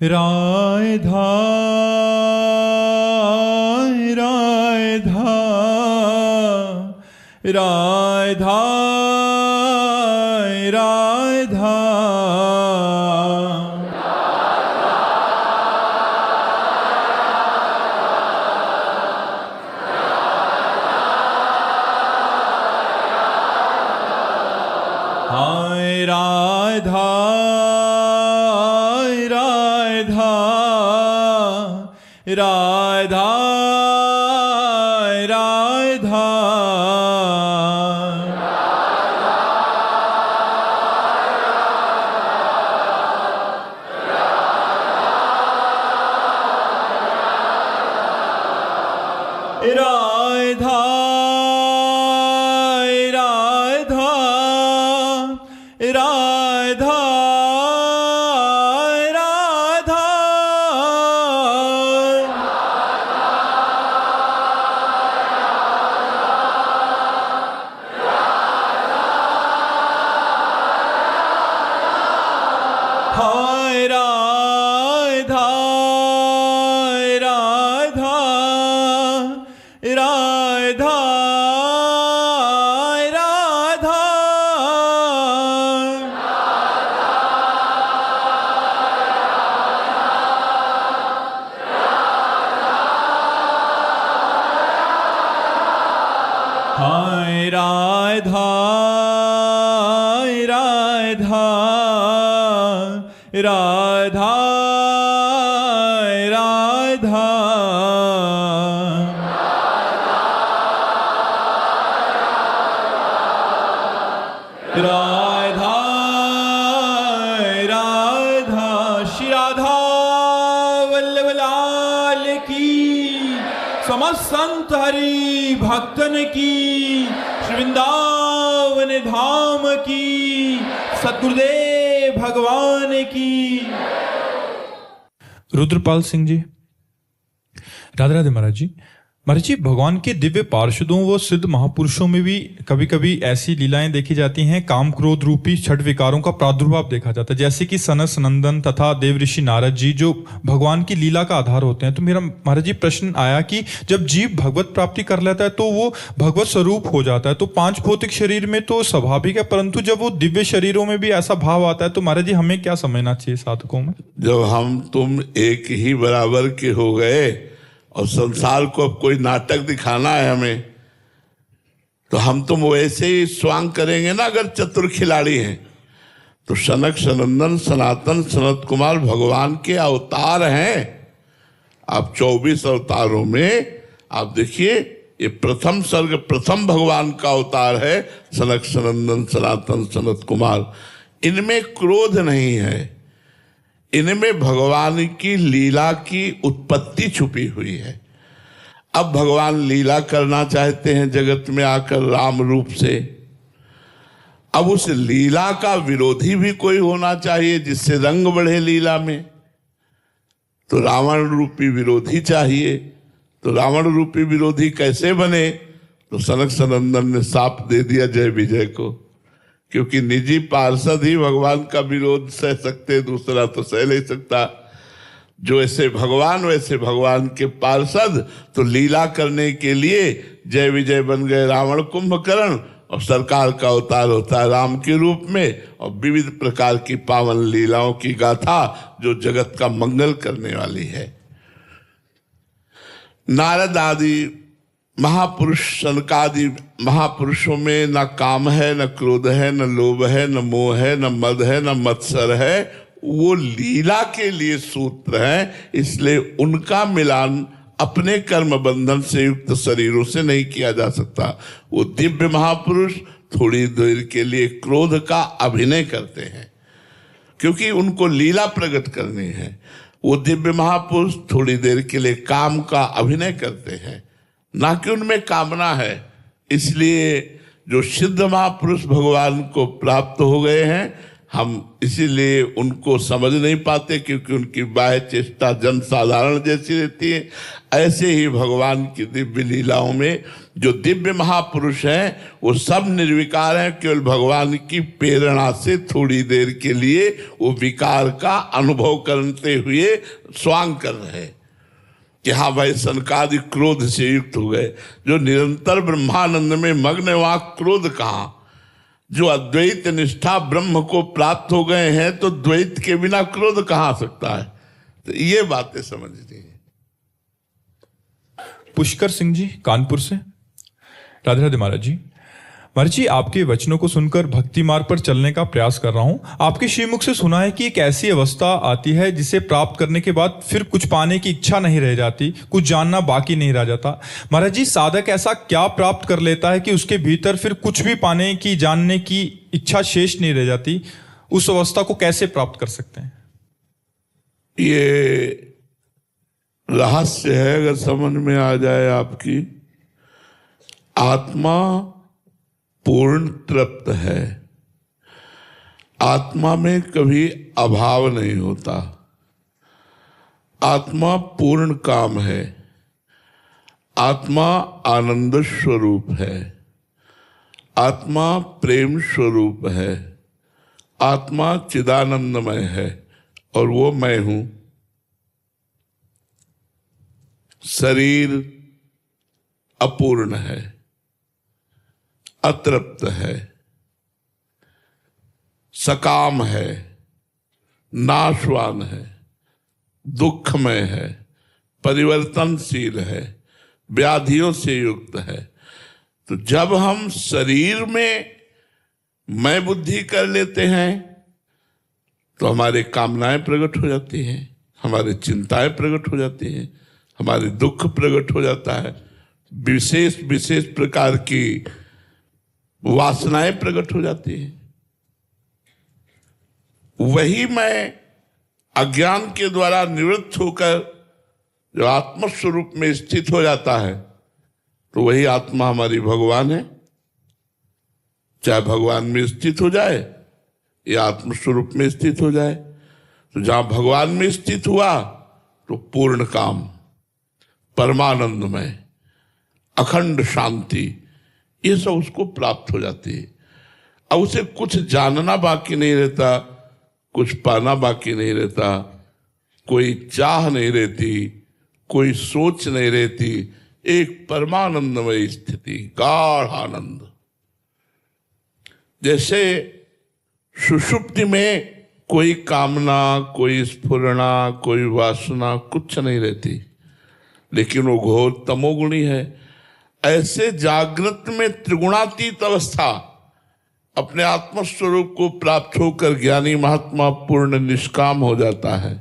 राधा राधा राधा राधा हाय राधा राधा राधा राधा राधा राधा राधा राधा हाय राधा राधा राधा राधा हाय राधा राधा राधा राधा राधा राधा श्री राधा वल्लभ लाल की, समस्त संत हरि भक्तन की, श्री वृंदावन धाम की, सद्गुरुदेव भगवान की। रुद्रपाल सिंह जी। राधे राधे महाराज जी। महाराज जी, भगवान के दिव्य पार्षदों व सिद्ध महापुरुषों में भी कभी कभी ऐसी लीलाएं देखी जाती हैं, काम क्रोध रूपी छठ विकारों का प्रादुर्भाव देखा जाता है, जैसे कि सनत सनंदन तथा देव ऋषि नारद जी जो भगवान की लीला का आधार होते हैं। तो मेरा महाराज जी प्रश्न आया कि जब जीव भगवत प्राप्ति कर लेता है तो वो भगवत स्वरूप हो जाता है, तो पांच भौतिक शरीर में तो स्वाभाविक है, परंतु जब वो दिव्य शरीरों में भी ऐसा भाव आता है तो महाराज जी हमें क्या समझना चाहिए साधकों में? जब हम तुम एक ही बराबर के हो गए और संसार को अब कोई नाटक दिखाना है हमें, तो हम तुम वैसे ही स्वांग करेंगे ना। अगर चतुर खिलाड़ी हैं तो सनक सनंदन सनातन सनत कुमार भगवान के अवतार हैं। आप 24 अवतारों में आप देखिए, ये प्रथम सर्ग प्रथम भगवान का अवतार है सनक सनंदन सनातन सनत कुमार। इनमें क्रोध नहीं है, इनमें भगवान की लीला की उत्पत्ति छुपी हुई है। अब भगवान लीला करना चाहते हैं जगत में आकर राम रूप से। अब उस लीला का विरोधी भी कोई होना चाहिए जिससे रंग बढ़े लीला में, तो रावण रूपी विरोधी चाहिए। तो रावण रूपी विरोधी कैसे बने? तो सनक सनंदन ने साफ दे दिया जय विजय को, क्योंकि निजी पार्षद ही भगवान का विरोध सह सकते, दूसरा तो सह नहीं सकता। जो ऐसे भगवान वैसे भगवान के पार्षद, तो लीला करने के लिए जय विजय बन गए रावण कुंभकर्ण, और सरकार का अवतार होता है राम के रूप में, और विविध प्रकार की पावन लीलाओं की गाथा जो जगत का मंगल करने वाली है। नारद आदि महापुरुष सनकादि महापुरुषों में न काम है, न क्रोध है, न लोभ है, न मोह है, न मद है, न मत्सर है। वो लीला के लिए सूत्र हैं, इसलिए उनका मिलान अपने कर्म बंधन से युक्त शरीरों से नहीं किया जा सकता। वो दिव्य महापुरुष थोड़ी देर के लिए क्रोध का अभिनय करते हैं, क्योंकि उनको लीला प्रकट करनी है। वो दिव्य महापुरुष थोड़ी देर के लिए काम का अभिनय करते हैं, ना कि उनमें कामना है। इसलिए जो सिद्ध महापुरुष भगवान को प्राप्त हो गए हैं, हम इसीलिए उनको समझ नहीं पाते, क्योंकि उनकी बाह्य चेष्टा जन साधारण जैसी रहती है। ऐसे ही भगवान की दिव्य लीलाओं में जो दिव्य महापुरुष हैं वो सब निर्विकार हैं, केवल भगवान की प्रेरणा से थोड़ी देर के लिए वो विकार का अनुभव करते हुए स्वांग कर रहे हैं कि हाँ भाई सनकादि क्रोध से युक्त हो गए। जो निरंतर ब्रह्मानंद में मग्न, वहां क्रोध कहाँ? जो अद्वैत निष्ठा ब्रह्म को प्राप्त हो गए हैं तो द्वैत के बिना क्रोध कहाँ आ सकता है? तो ये बातें समझनी है। पुष्कर सिंह जी कानपुर से। राधे राधे महाराज जी। महाराज जी, आपके वचनों को सुनकर भक्ति मार्ग पर चलने का प्रयास कर रहा हूं। आपके श्रीमुख से सुना है कि एक ऐसी अवस्था आती है जिसे प्राप्त करने के बाद फिर कुछ पाने की इच्छा नहीं रह जाती, कुछ जानना बाकी नहीं रह जाता। महाराज जी, साधक ऐसा क्या प्राप्त कर लेता है कि उसके भीतर फिर कुछ भी पाने की, जानने की इच्छा शेष नहीं रह जाती? उस अवस्था को कैसे प्राप्त कर सकते हैं? ये रहस्य है, अगर समझ में आ जाए आपकी। आत्मा पूर्ण तृप्त है, आत्मा में कभी अभाव नहीं होता, आत्मा पूर्ण काम है, आत्मा आनंद स्वरूप है, आत्मा प्रेम स्वरूप है, आत्मा चिदानंदमय है और वो मैं हूं। शरीर अपूर्ण है, अतृप्त है, सकाम है, नाशवान है, दुखमय है, परिवर्तनशील है, व्याधियों से युक्त है। तो जब हम शरीर में मैं बुद्धि कर लेते हैं तो हमारे कामनाएं प्रकट हो जाती हैं, हमारी चिंताएं प्रकट हो जाती हैं, हमारे दुख प्रकट हो जाता है, विशेष विशेष प्रकार की वासनाएं प्रकट हो जाती हैं। वही मैं अज्ञान के द्वारा निवृत्त होकर जो आत्मस्वरूप में स्थित हो जाता है, तो वही आत्मा हमारी भगवान है। चाहे भगवान में स्थित हो जाए या आत्मस्वरूप में स्थित हो जाए, तो जहां भगवान में स्थित हुआ तो पूर्ण काम, परमानंदमय, अखंड शांति, ये सब उसको प्राप्त हो जाती है। अब उसे कुछ जानना बाकी नहीं रहता, कुछ पाना बाकी नहीं रहता, कोई चाह नहीं रहती, कोई सोच नहीं रहती, एक परमानंदमय स्थिति, गाढ़ आनंद। जैसे सुषुप्ति में कोई कामना, कोई स्फुरणा, कोई वासना कुछ नहीं रहती, लेकिन वो घोर तमोगुणी है। ऐसे जागृत में त्रिगुणातीत अवस्था अपने आत्मस्वरूप को प्राप्त होकर ज्ञानी महात्मा पूर्ण निष्काम हो जाता है।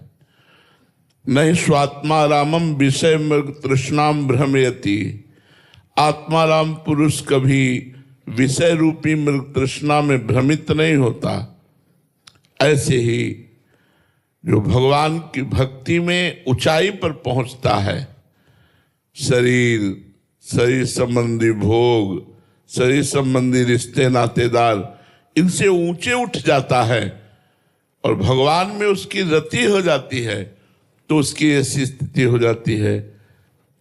नहीं स्वात्मा रामम विषय मृग तृष्णाम भ्रमयति। आत्माराम पुरुष कभी विषय रूपी मृग तृष्णा में भ्रमित नहीं होता। ऐसे ही जो भगवान की भक्ति में ऊंचाई पर पहुंचता है, शरीर संबंधी भोग, शरीर संबंधी रिश्ते नातेदार, इनसे ऊंचे उठ जाता है और भगवान में उसकी रति हो जाती है, तो उसकी ऐसी स्थिति हो जाती है,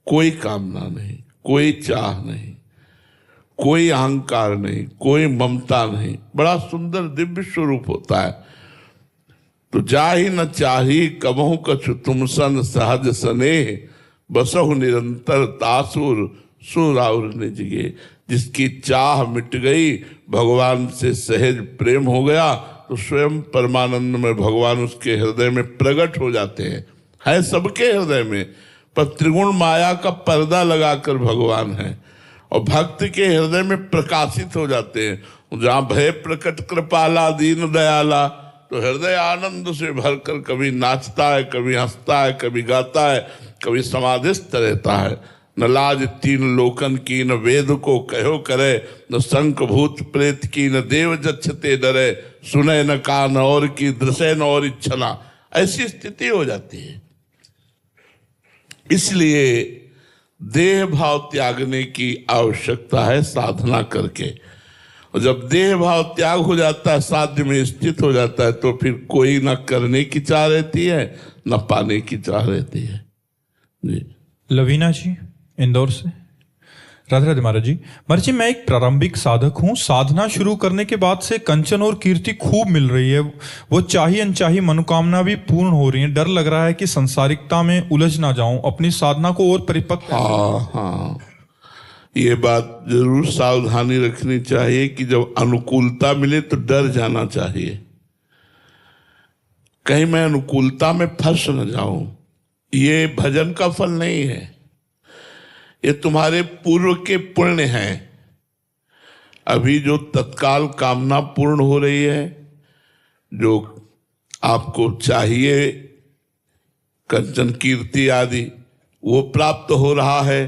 कोई कामना नहीं, कोई चाह नहीं, कोई अहंकार नहीं, कोई ममता नहीं, बड़ा सुंदर दिव्य स्वरूप होता है। तो जाहि न चाही कबहु कछु तुम सन सहज स्नेह, बसहु निरंतर तासुर सुराउर निजगे। जिसकी चाह मिट गई, भगवान से सहज प्रेम हो गया, तो स्वयं परमानंद में भगवान उसके हृदय में प्रकट हो जाते हैं। है सबके हृदय में, पर त्रिगुण माया का पर्दा लगाकर भगवान है और भक्त के हृदय में प्रकाशित हो जाते हैं। जहाँ भय प्रकट कृपाला दीन दयाला, तो हृदय आनंद से भरकर कभी नाचता है, कभी हंसता है, कभी गाता है, कभी समाधिस्थ रहता है। न लाज तीन लोकन की, न वेद को कहो करे, न शंख भूत प्रेत की, न देव जच्छते डरे, सुने न कान और की, दृश्य न और इच्छना। ऐसी स्थिति हो जाती है। इसलिए देह भाव त्यागने की आवश्यकता है साधना करके। और जब देह भाव त्याग हो जाता है, साध्य में स्थित हो जाता है, तो फिर कोई ना करने की चाह रहती है न पाने की चाह रहती है। जी लवीना जी इंदौर से। राधे राधे महाराज जी। महाराज जी, मैं एक प्रारंभिक साधक हूँ। साधना शुरू करने के बाद से कंचन और कीर्ति खूब मिल रही है। वो चाही अनचाही मनोकामना भी पूर्ण हो रही है। डर लग रहा है कि संसारिकता में उलझ ना जाऊं, अपनी साधना को और परिपक्व। हाँ, ये बात जरूर सावधानी रखनी चाहिए कि जब अनुकूलता मिले तो डर जाना चाहिए, कहीं मैं अनुकूलता में फंस न जाऊं। ये भजन का फल नहीं है, ये तुम्हारे पूर्व के पुण्य हैं। अभी जो तत्काल कामना पूर्ण हो रही है, जो आपको चाहिए कंचन कीर्ति आदि, वो प्राप्त हो रहा है,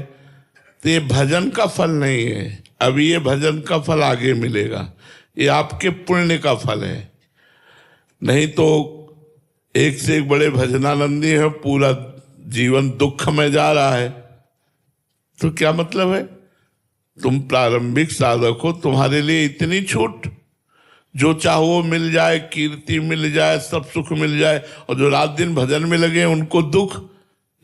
तो ये भजन का फल नहीं है। अभी ये भजन का फल आगे मिलेगा, ये आपके पुण्य का फल है। नहीं तो एक से एक बड़े भजनानंदी है, पूरा जीवन दुख में जा रहा है, तो क्या मतलब है? तुम प्रारंभिक साधक हो, तुम्हारे लिए इतनी छूट, जो चाहो मिल जाए, कीर्ति मिल जाए, सब सुख मिल जाए, और जो रात दिन भजन में लगे उनको दुख।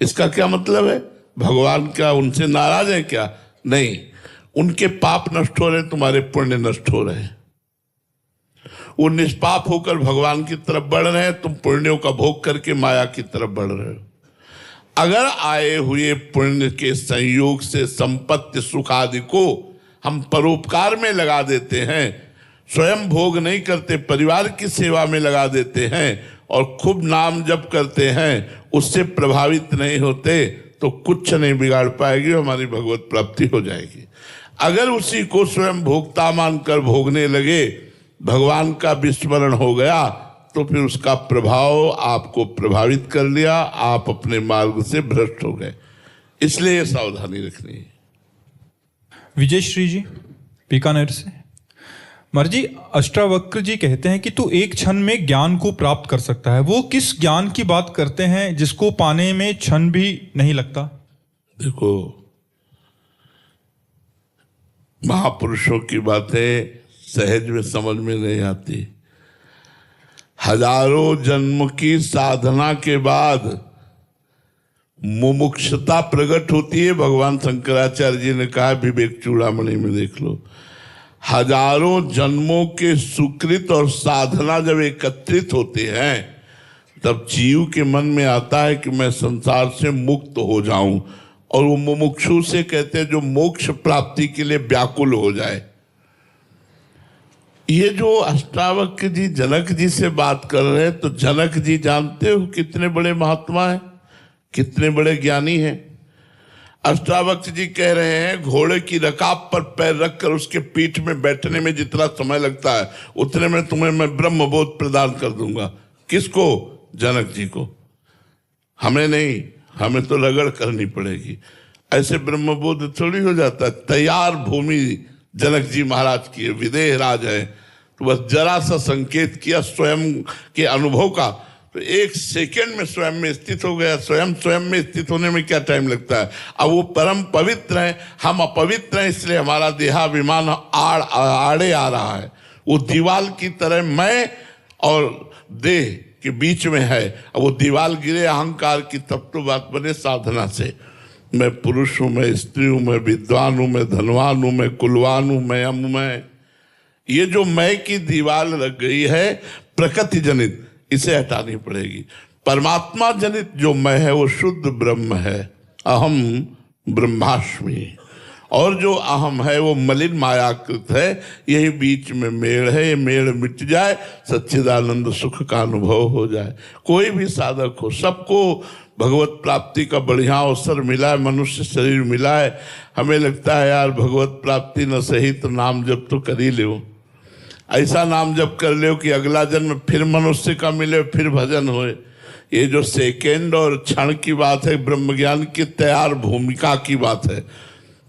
इसका क्या मतलब है? भगवान क्या उनसे नाराज है क्या? नहीं, उनके पाप नष्ट हो रहे, तुम्हारे पुण्य नष्ट हो रहे हैं। वो निष्पाप होकर भगवान की तरफ बढ़ रहे हैं, तुम पुण्यों का भोग करके माया की तरफ बढ़ रहे हो। अगर आए हुए पुण्य के संयोग से संपत्ति सुख आदि को हम परोपकार में लगा देते हैं, स्वयं भोग नहीं करते, परिवार की सेवा में लगा देते हैं और खूब नाम जप करते हैं, उससे प्रभावित नहीं होते, तो कुछ नहीं बिगाड़ पाएगी, हमारी भगवत प्राप्ति हो जाएगी। अगर उसी को स्वयं भोक्ता मानकर भोगने लगे, भगवान का विस्मरण हो गया, तो फिर उसका प्रभाव आपको प्रभावित कर लिया, आप अपने मार्ग से भ्रष्ट हो गए। इसलिए सावधानी रखनी है। विजय श्री जी बीकानेर से। महाराज जी, अष्टावक्र जी कहते हैं कि तू एक क्षण में ज्ञान को प्राप्त कर सकता है। वो किस ज्ञान की बात करते हैं जिसको पाने में क्षण भी नहीं लगता? देखो, महापुरुषों की बातें सहज में समझ में नहीं आती। हजारों जन्म की साधना के बाद मुमुक्षुता प्रकट होती है। भगवान शंकराचार्य जी ने कहा, विवेक चूड़ामणि में देख लो, हजारों जन्मों के सुकृत और साधना जब एकत्रित होते हैं, तब जीव के मन में आता है कि मैं संसार से मुक्त हो जाऊं, और वो मुमुक्षु से कहते हैं जो मोक्ष प्राप्ति के लिए व्याकुल हो जाए। ये जो अष्टावक्र जी जनक जी से बात कर रहे हैं, तो जनक जी जानते हो कितने बड़े महात्मा हैं, कितने बड़े ज्ञानी हैं। अष्टावक्र जी कह रहे हैं, घोड़े की रकाब पर पैर रखकर उसके पीठ में बैठने में जितना समय लगता है, उतने में तुम्हें मैं ब्रह्मबोध प्रदान कर दूंगा। किसको? जनक जी को। हमें नहीं, हमें तो रगड़ करनी पड़ेगी। ऐसे ब्रह्मबोध थोड़ी हो जाता है। तैयार भूमि जनक जी महाराज की है, विदेह राज है, तो बस जरा सा संकेत किया स्वयं के अनुभव का, तो एक सेकंड में स्वयं में स्थित हो गया। स्वयं में स्थित होने में क्या टाइम लगता है? अब वो परम पवित्र हैं, हम अपवित्र हैं, इसलिए हमारा देहाभिमान आड़े आ रहा है। वो दीवाल की तरह मैं और देह के बीच में है। अब वो दीवाल गिरे अहंकार की, तब तो बात बने साधना से। मैं पुरुष हूं, मैं स्त्री हूं, मैं विद्वान हूं, मैं धनवान हूं, मैं कुलवान हूं, मैं अम मैं, ये जो मैं की दीवार लग गई है प्रकृति जनित, इसे हटानी पड़ेगी। परमात्मा जनित जो मैं है वो शुद्ध ब्रह्म है, अहम ब्रह्मास्मि। और जो अहम है वो मलिन मायाकृत है। यही बीच में मेड़ है, ये मेड़ मिट जाए, सच्चिदानंद सुख का अनुभव हो जाए। कोई भी साधक हो, सबको भगवत प्राप्ति का बढ़िया अवसर मिला है, मनुष्य शरीर मिला है। हमें लगता है यार भगवत प्राप्ति न सही तो नाम जप तो कर ही लो। ऐसा नाम जप कर लो कि अगला जन्म फिर मनुष्य का मिले, फिर भजन होए। ये जो सेकेंड और क्षण की बात है, ब्रह्म ज्ञान की तैयार भूमिका की बात है।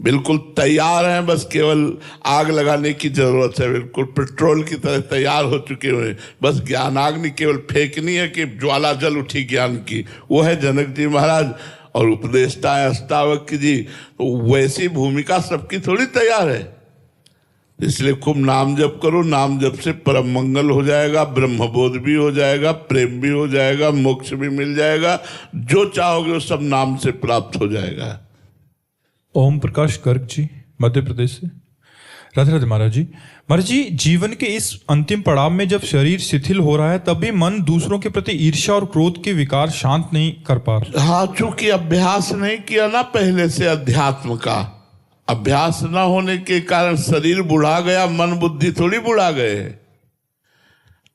बिल्कुल तैयार हैं, बस केवल आग लगाने की जरूरत है। बिल्कुल पेट्रोल की तरह तैयार हो चुके हुए, बस ज्ञानाग्नि केवल फेंकनी है कि ज्वाला जल उठी ज्ञान की। वो है जनक जी महाराज और उपदेष्टा है अष्टावक्र जी। तो वैसी भूमिका सबकी थोड़ी तैयार है। इसलिए खूब नाम जप करो। नाम जप से परम मंगल हो जाएगा, ब्रह्मबोध भी हो जाएगा, प्रेम भी हो जाएगा, मोक्ष भी मिल जाएगा। जो चाहोगे वो सब नाम से प्राप्त हो जाएगा। ओम प्रकाश गर्ग जी, मध्य प्रदेश से। राधे राधे महाराज जी। महाराज जी, जीवन के इस अंतिम पड़ाव में जब शरीर शिथिल हो रहा है तब भी मन दूसरों के प्रति ईर्ष्या और क्रोध के विकार शांत नहीं कर पा रहा। हाँ, चूंकि अभ्यास नहीं किया ना पहले से अध्यात्म का, अभ्यास न होने के कारण शरीर बुढ़ा गया, मन बुद्धि थोड़ी बुढ़ा गए।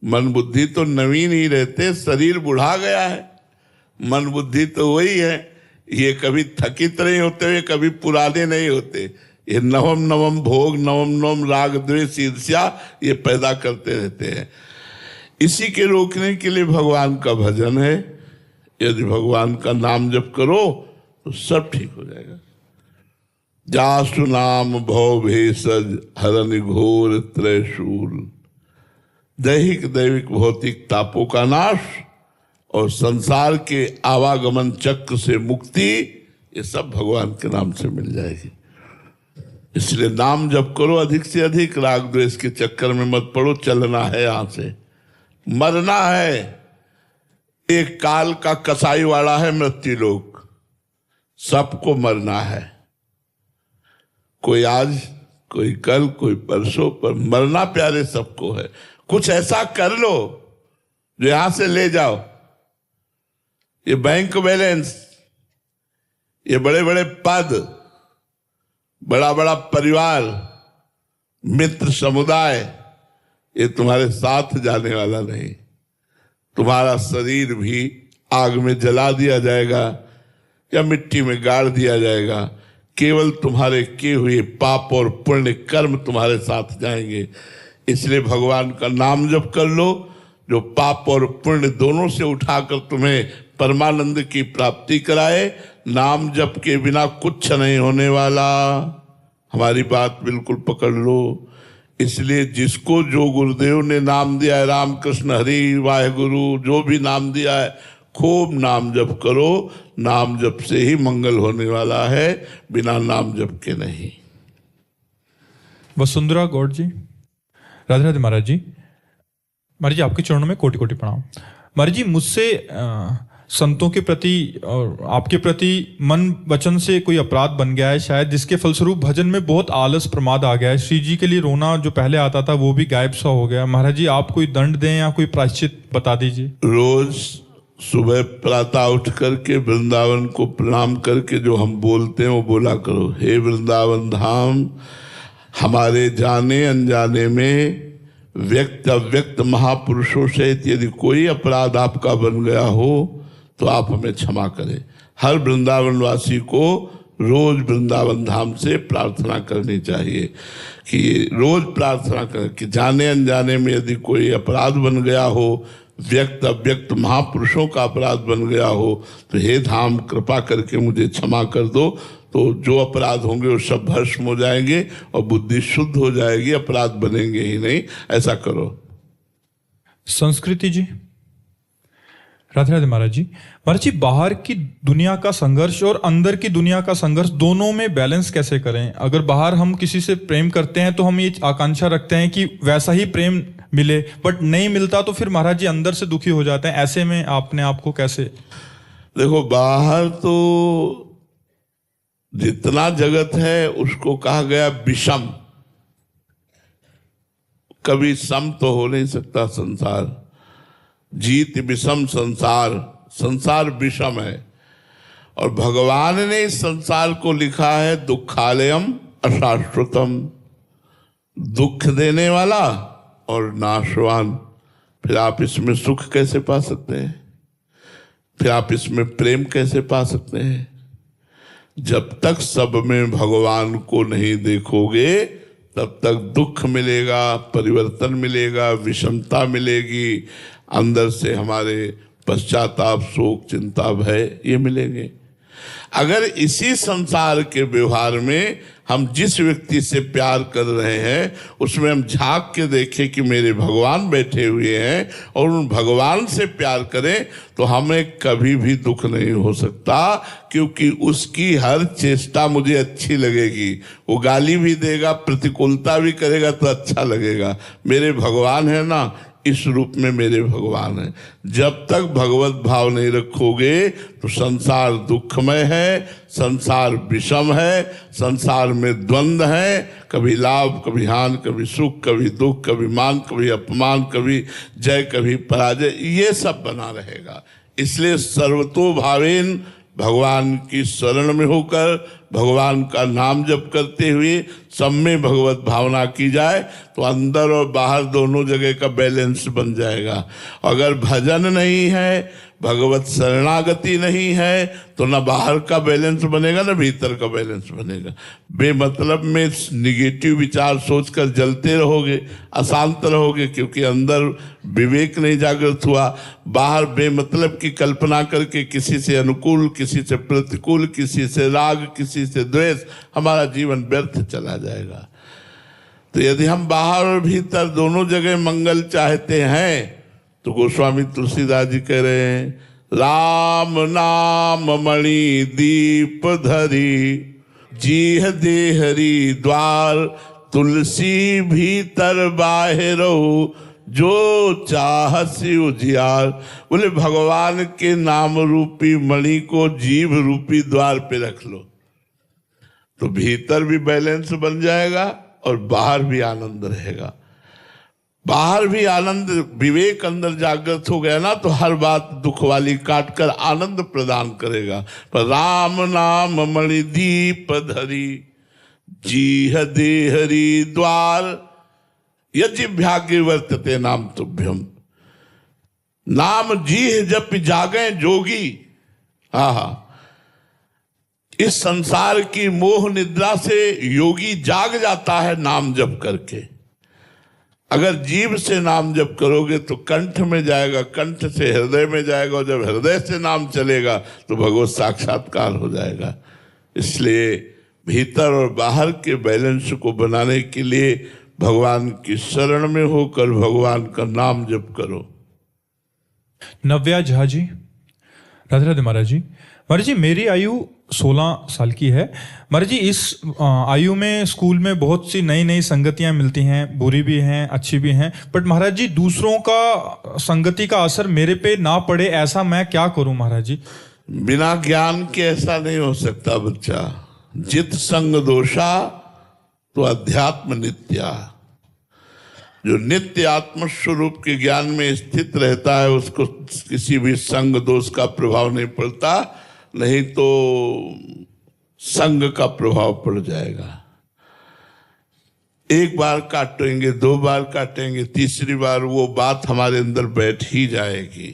मन बुद्धि तो नवीन ही रहते, शरीर बुढ़ा गया है, मन बुद्धि तो वही है। ये कभी थकित नहीं होते हुए, कभी पुराने नहीं होते। ये नवम नवम भोग, नवम नवम राग द्वेष ईर्ष्या ये पैदा करते रहते हैं। इसी के रोकने के लिए भगवान का भजन है। यदि भगवान का नाम जप करो तो सब ठीक हो जाएगा। जासु नाम भव भेषज हरन घोर त्रैशूल। दैहिक दैविक भौतिक तापों का नाश और संसार के आवागमन चक्र से मुक्ति, ये सब भगवान के नाम से मिल जाएगी। इसलिए नाम जप करो अधिक से अधिक, राग द्वेष के चक्कर में मत पड़ो। चलना है यहां से, मरना है। एक काल का कसाई वाला है मृत्यु लोक, सबको मरना है। कोई आज, कोई कल, कोई परसों, पर मरना प्यारे सबको है। कुछ ऐसा कर लो जो यहां से ले जाओ। ये बैंक बैलेंस, ये बड़े बड़े पद, बड़ा बड़ा परिवार, मित्र समुदाय, ये तुम्हारे साथ जाने वाला नहीं। तुम्हारा शरीर भी आग में जला दिया जाएगा या मिट्टी में गाड़ दिया जाएगा। केवल तुम्हारे किए हुए पाप और पुण्य कर्म तुम्हारे साथ जाएंगे। इसलिए भगवान का नाम जप कर लो, जो पाप और पुण्य दोनों से उठाकर तुम्हें परमानंद की प्राप्ति कराए। नाम जप के बिना कुछ नहीं होने वाला। हमारी बात बिल्कुल पकड़ लो। इसलिए जिसको जो गुरुदेव ने नाम दिया है, राम कृष्ण हरि वाहेगुरु, जो भी नाम दिया है, खूब नाम जप करो। नाम जप से ही मंगल होने वाला है, बिना नाम जप के नहीं। वसुंधरा गौड़ जी, राधे राधे महाराज जी। महाराज जी, आपके चरणों में कोटि कोटि प्रणाम। महाराज जी, मुझसे संतों के प्रति और आपके प्रति मन वचन से कोई अपराध बन गया है शायद, जिसके फलस्वरूप भजन में बहुत आलस प्रमाद आ गया है। श्री जी के लिए रोना जो पहले आता था वो भी गायब सा हो गया। महाराज जी, आप कोई दंड दें या कोई प्रायश्चित बता दीजिए। रोज सुबह प्रातः उठ करके वृंदावन को प्रणाम करके जो हम बोलते हैं वो बोला करो। हे वृंदावन धाम, हमारे जाने अनजाने में व्यक्त अव्यक्त महापुरुषों से यदि कोई अपराध आपका बन गया हो तो आप हमें क्षमा करें। हर वृंदावन वासी को रोज वृंदावन धाम से प्रार्थना करनी चाहिए कि रोज प्रार्थना करें कि जाने अनजाने में यदि कोई अपराध बन गया हो, व्यक्त अव्यक्त महापुरुषों का अपराध बन गया हो, तो हे धाम कृपा करके मुझे क्षमा कर दो। तो जो अपराध होंगे वो सब भस्म हो जाएंगे और बुद्धि शुद्ध हो जाएगी, अपराध बनेंगे ही नहीं। ऐसा करो। संस्कृति जी, राधे राधे महाराज जी। महाराज जी, बाहर की दुनिया का संघर्ष और अंदर की दुनिया का संघर्ष, दोनों में बैलेंस कैसे करें? अगर बाहर हम किसी से प्रेम करते हैं तो हम ये आकांक्षा रखते हैं कि वैसा ही प्रेम मिले, बट नहीं मिलता तो फिर महाराज जी अंदर से दुखी हो जाते हैं। ऐसे में आपने आपको कैसे? देखो, बाहर तो जितना जगत है उसको कहा गया विषम। कभी सम तो हो नहीं सकता संसार। जीत विषम संसार, संसार विषम है। और भगवान ने इस संसार को लिखा है दुखालयम अशाश्वतम, दुख देने वाला और नाशवान। फिर आप इसमें सुख कैसे पा सकते हैं? फिर आप इसमें प्रेम कैसे पा सकते हैं? जब तक सब में भगवान को नहीं देखोगे तब तक दुख मिलेगा, परिवर्तन मिलेगा, विषमता मिलेगी, अंदर से हमारे पश्चाताप, शोक, चिंता, भय ये मिलेंगे। अगर इसी संसार के व्यवहार में हम जिस व्यक्ति से प्यार कर रहे हैं उसमें हम झांक के देखें कि मेरे भगवान बैठे हुए हैं और उन भगवान से प्यार करें, तो हमें कभी भी दुख नहीं हो सकता, क्योंकि उसकी हर चेष्टा मुझे अच्छी लगेगी। वो गाली भी देगा, प्रतिकूलता भी करेगा तो अच्छा लगेगा। मेरे भगवान है ना, इस रूप में मेरे भगवान है। जब तक भगवत भाव नहीं रखोगे तो संसार दुखमय है, संसार विषम है, संसार में द्वंद्व है, कभी लाभ कभी हानि, कभी सुख कभी दुख, कभी मान कभी अपमान, कभी जय कभी पराजय, ये सब बना रहेगा। इसलिए सर्वतोभावेन भगवान की शरण में होकर भगवान का नाम जप करते हुए सब में भगवत भावना की जाए तो अंदर और बाहर दोनों जगह का बैलेंस बन जाएगा। अगर भजन नहीं है, भगवत शरणागति नहीं है, तो ना बाहर का बैलेंस बनेगा ना भीतर का बैलेंस बनेगा। बेमतलब में निगेटिव विचार सोचकर जलते रहोगे, अशांत रहोगे, क्योंकि अंदर विवेक नहीं जागृत हुआ। बाहर बेमतलब की कल्पना करके किसी से अनुकूल, किसी से प्रतिकूल, किसी से राग, किसी से द्वेष, हमारा जीवन व्यर्थ चला जाएगा। तो यदि हम बाहर और भीतर दोनों जगह मंगल चाहते हैं तो गोस्वामी तुलसीदास जी कह रहे हैं, राम नाम मणि दीप धरी, जीह देहरी द्वार, तुलसी भीतर बाहिरो, जो चाहसी उजियार। बोले भगवान के नाम रूपी मणि को जीभ रूपी द्वार पे रख लो तो भीतर भी बैलेंस बन जाएगा और बाहर भी आनंद रहेगा। बाहर भी आनंद, विवेक अंदर जागृत हो गया ना तो हर बात दुख वाली काट कर आनंद प्रदान करेगा। पर राम नाम मणि दीप धरी, जीह देहरी द्वार, यजिभ्यागे वर्तते नाम तुभ्यम। नाम जीह जप जागे जोगी। हाँ, इस संसार की मोह निद्रा से योगी जाग जाता है नाम जप करके। अगर जीभ से नाम जप करोगे तो कंठ में जाएगा, कंठ से हृदय में जाएगा, और जब हृदय से नाम चलेगा तो भगवत साक्षात्कार हो जाएगा। इसलिए भीतर और बाहर के बैलेंस को बनाने के लिए भगवान की शरण में होकर भगवान का नाम जप करो। नव्या झा जी, राधे राधे महाराज जी। महाराज जी, मेरी आयु 16 साल की है। महाराज जी, इस आयु में स्कूल में बहुत सी नई नई संगतियां मिलती हैं, बुरी भी हैं अच्छी भी हैं, बट महाराज जी दूसरों का संगति का असर मेरे पे ना पड़े, ऐसा मैं क्या करूं महाराज जी? बिना ज्ञान के ऐसा नहीं हो सकता बच्चा। जित संग दोषा तो अध्यात्म नित्या। जो नित्य आत्मस्वरूप के ज्ञान में स्थित रहता है उसको किसी भी संग दोष का प्रभाव नहीं पड़ता, नहीं तो संग का प्रभाव पड़ जाएगा। एक बार काटेंगे, 2 बार काटेंगे, तीसरी बार वो बात हमारे अंदर बैठ ही जाएगी।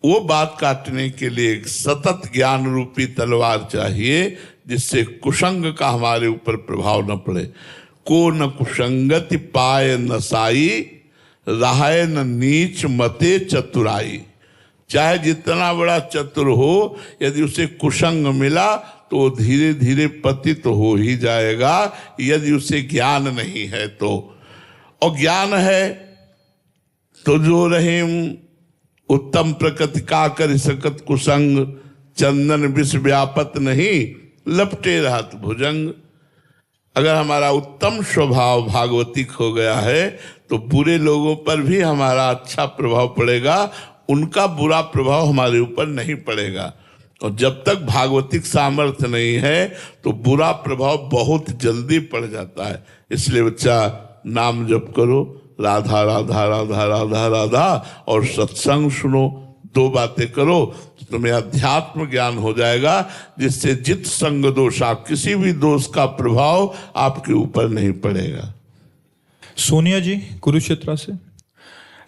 वो बात काटने के लिए एक सतत ज्ञान रूपी तलवार चाहिए, जिससे कुसंग का हमारे ऊपर प्रभाव न पड़े। को न कुसंगति पाए न साई, रहाय न नीच मते चतुराई। चाहे जितना बड़ा चतुर हो, यदि उसे कुसंग मिला तो धीरे धीरे पतित तो हो ही जाएगा, यदि उसे ज्ञान नहीं है तो। और ज्ञान है तो जो रहीम उत्तम प्रकृति का कर सकत कुसंग, चंदन विष व्यापत नहीं, लपटे रहत भुजंग। अगर हमारा उत्तम स्वभाव भागवतिक हो गया है तो बुरे लोगों पर भी हमारा अच्छा प्रभाव पड़ेगा, उनका बुरा प्रभाव हमारे ऊपर नहीं पड़ेगा। और जब तक भागवतिक सामर्थ्य नहीं है तो बुरा प्रभाव बहुत जल्दी पड़ जाता है। इसलिए बच्चा नाम जप करो, राधा राधा राधा राधा राधा, और सत्संग सुनो, 2 बातें करो तो तुम्हें अध्यात्म ज्ञान हो जाएगा, जिससे जित संग दोषा, किसी भी दोष का प्रभाव आपके ऊपर नहीं पड़ेगा। सोनिया जी कुरुक्षेत्र से,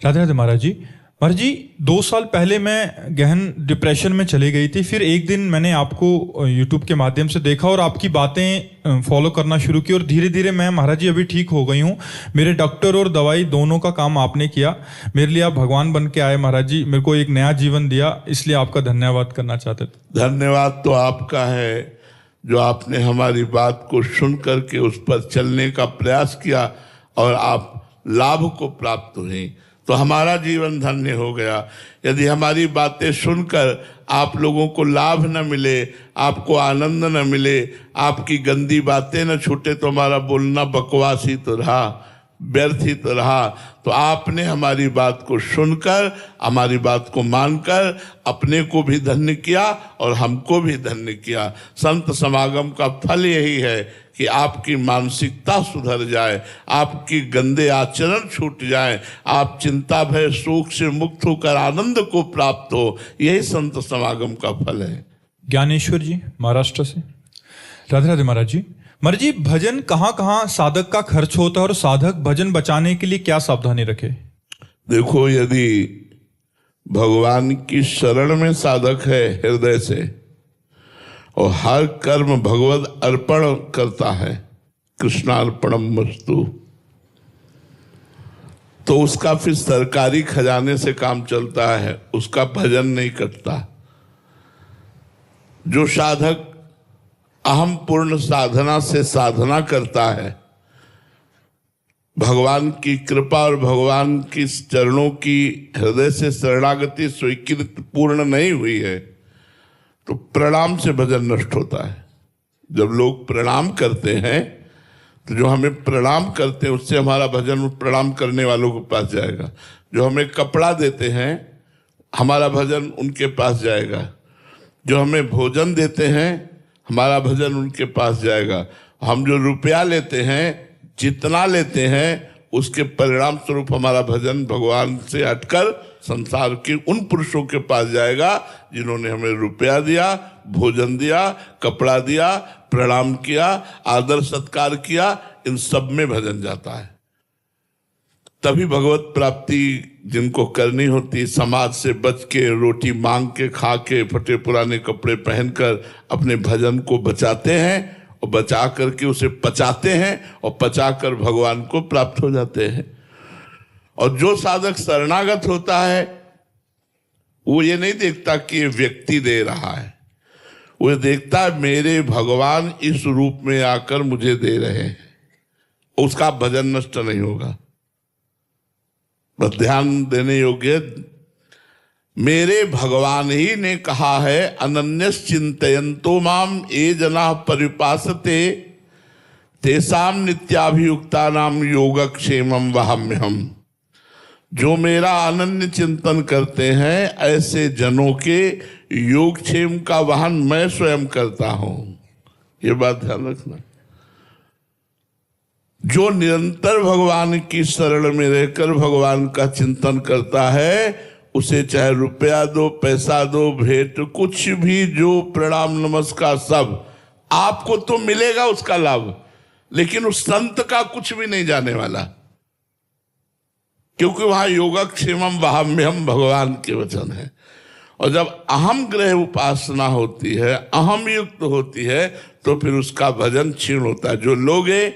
राधे राधे महाराज जी। महाराज जी 2 साल पहले मैं गहन डिप्रेशन में चली गई थी। फिर एक दिन मैंने आपको यूट्यूब के माध्यम से देखा और आपकी बातें फॉलो करना शुरू की और धीरे धीरे मैं महाराज जी अभी ठीक हो गई हूँ। मेरे डॉक्टर और दवाई दोनों का काम आपने किया। मेरे लिए आप भगवान बन के आए महाराज जी, मेरे को एक नया जीवन दिया, इसलिए आपका धन्यवाद करना चाहते थे। धन्यवाद तो आपका है जो आपने हमारी बात को सुन करके उस पर चलने का प्रयास किया और आप लाभ को प्राप्त हुए, तो हमारा जीवन धन्य हो गया। यदि हमारी बातें सुनकर आप लोगों को लाभ न मिले, आपको आनंद न मिले, आपकी गंदी बातें न छूटे, तो हमारा बोलना बकवास ही तो रहा, व्यर्थ ही तो रहा। तो आपने हमारी बात को सुनकर, हमारी बात को मानकर अपने को भी धन्य किया और हमको भी धन्य किया। संत समागम का फल यही है कि आपकी मानसिकता सुधर जाए, आपकी गंदे आचरण छूट जाए, आप चिंता भय शोक से मुक्त होकर आनंद को प्राप्त हो, यही संत समागम का फल है। ज्ञानेश्वर जी महाराष्ट्र से। राधे राधे महाराज जी। महाराज जी भजन कहाँ कहाँ साधक का खर्च होता है और साधक भजन बचाने के लिए क्या सावधानी रखे? देखो, यदि भगवान की शरण में साधक है हृदय से और हर कर्म भगवत अर्पण करता है, कृष्णार्पणम वस्तु, तो उसका फिर सरकारी खजाने से काम चलता है, उसका भजन नहीं करता। जो साधक अहम पूर्ण साधना से साधना करता है, भगवान की कृपा और भगवान की चरणों की हृदय से शरणागति स्वीकृत पूर्ण नहीं हुई है, तो प्रणाम से भजन नष्ट होता है। जब लोग प्रणाम करते हैं तो जो हमें प्रणाम करते हैं उससे हमारा भजन प्रणाम करने वालों के पास जाएगा। जो हमें कपड़ा देते हैं हमारा भजन उनके पास जाएगा। जो हमें भोजन देते हैं हमारा भजन उनके पास जाएगा। हम जो रुपया लेते हैं, जितना लेते हैं, उसके परिणाम स्वरूप हमारा भजन भगवान से हटकर संसार के उन पुरुषों के पास जाएगा जिन्होंने हमें रुपया दिया, भोजन दिया, कपड़ा दिया, प्रणाम किया, आदर सत्कार किया, इन सब में भजन जाता है। तभी भगवत प्राप्ति जिनको करनी होती, समाज से बच के, रोटी मांग के, खा के, फटे पुराने कपड़े पहनकर अपने भजन को बचाते हैं और बचा करके उसे पचाते हैं और पचाकर भगवान को प्राप्त हो जाते हैं। और जो साधक शरणागत होता है वो ये नहीं देखता कि ये व्यक्ति दे रहा है, वो देखता है मेरे भगवान इस रूप में आकर मुझे दे रहे हैं, उसका भजन नष्ट नहीं होगा। बस ध्यान देने योग्य, मेरे भगवान ही ने कहा है अनन्यस चिंतयन्तो माम ये जना परिपासते तेसाम नित्याभियुक्ता नाम योगक्षेमम वहाम्यहम। जो मेरा अनन्य चिंतन करते हैं ऐसे जनों के योगक्षेम का वहन मैं स्वयं करता हूं। ये बात ध्यान रखना। जो निरंतर भगवान की शरण में रहकर भगवान का चिंतन करता है, उसे चाहे रुपया दो, पैसा दो, भेंट कुछ भी, जो प्रणाम नमस्कार सब आपको तो मिलेगा उसका लाभ, लेकिन उस संत का कुछ भी नहीं जाने वाला, क्योंकि वहां योगक्षेमम वहाम्यहम भगवान के वचन है। और जब अहम ग्रह उपासना होती है, अहम युक्त होती है, तो फिर उसका भजन क्षीण होता है। जो लोगे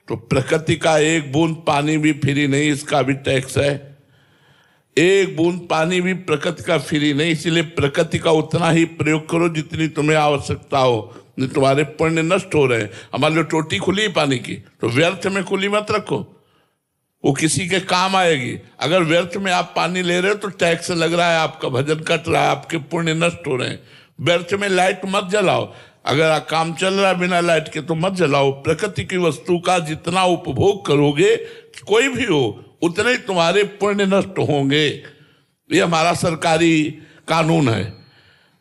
तो प्रकृति का एक बूंद पानी भी फ्री नहीं, इसका भी टैक्स है। एक बूंद पानी भी प्रकृति का फ्री नहीं, इसलिए प्रकृति का उतना ही प्रयोग करो जितनी तुम्हें आवश्यकता हो, नहीं तुम्हारे पुण्य नष्ट हो रहे हैं। हमारे लिए टोटी खुली है पानी की, तो व्यर्थ में खुली मत रखो, वो किसी के काम आएगी। अगर व्यर्थ में आप पानी ले रहे हो तो टैक्स लग रहा है, आपका भजन कट रहा है, आपके पुण्य नष्ट हो रहे हैं। व्यर्थ में लाइट मत जलाओ, अगर काम चल रहा है बिना लाइट के तो मत जलाओ। प्रकृति की वस्तु का जितना उपभोग करोगे, कोई भी हो, उतने ही तुम्हारे पुण्य नष्ट होंगे। ये हमारा सरकारी कानून है।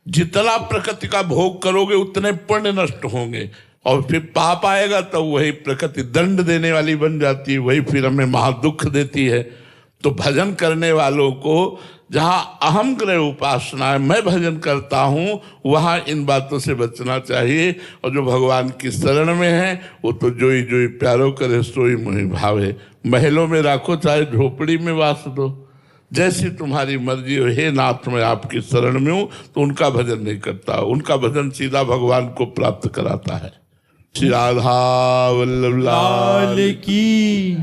जितना प्रकृति का भोग करोगे उतने पुण्य नष्ट होंगे, और फिर पाप आएगा तो वही प्रकृति दंड देने वाली बन जाती है, वही फिर हमें महादुख देती है। तो भजन करने वालों को जहां अहम ग्रह उपासना है, मैं भजन करता हूं, वहां इन बातों से बचना चाहिए। और जो भगवान की शरण में है वो तो जोई जोई प्यारो करे सोई मोहि भावे। महलों में राखो चाहे झोपड़ी में वास दो, जैसी तुम्हारी मर्जी हो हे नाथ, मैं आपकी शरण में हूं, तो उनका भजन नहीं करता। उनका भजन सीधा भगवान को प्राप्त कराता है। श्री राधा वल्लभ लाल लाल की।